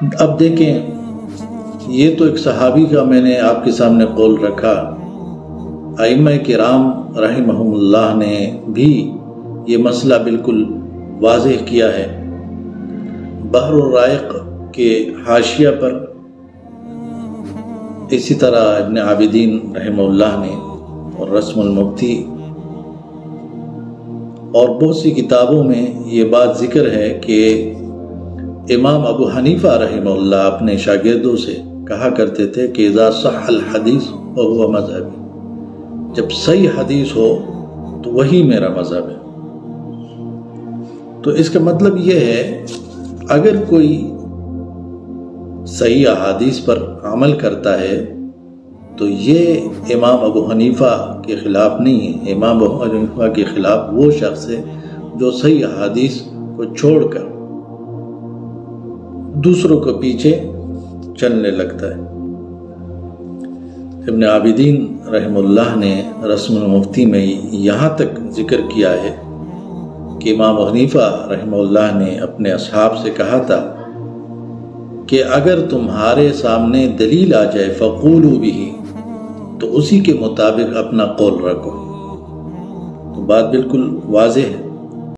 اب دیکھیں، یہ تو ایک صحابی کا میں نے آپ کے سامنے قول رکھا، ائمہ کرام رحمہم اللہ نے بھی یہ مسئلہ بالکل واضح کیا ہے۔ بحر الرائق کے حاشیہ پر اسی طرح ابن عابدین رحمہ اللہ نے، اور رسم المفتی اور بہت سی کتابوں میں یہ بات ذکر ہے کہ امام ابو حنیفہ رحمہ اللہ اپنے شاگردوں سے کہا کرتے تھے کہ اذا صح الحدیث فهو مذہبی، جب صحیح حدیث ہو تو وہی میرا مذہب ہے۔ تو اس کا مطلب یہ ہے، اگر کوئی صحیح احادیث پر عمل کرتا ہے تو یہ امام ابو حنیفہ کے خلاف نہیں ہے۔ امام ابو حنیفہ کے خلاف وہ شخص ہے جو صحیح احادیث کو چھوڑ کر دوسروں کو پیچھے چلنے لگتا ہے۔ ابن عابدین رحمہ اللہ نے رسم المفتی میں یہاں تک ذکر کیا ہے کہ امام ابو حنیفہ رحمہ اللہ نے اپنے اصحاب سے کہا تھا کہ اگر تمہارے سامنے دلیل آ جائے فقولوا بہ، تو اسی کے مطابق اپنا قول رکھو۔ تو بات بالکل واضح ہے۔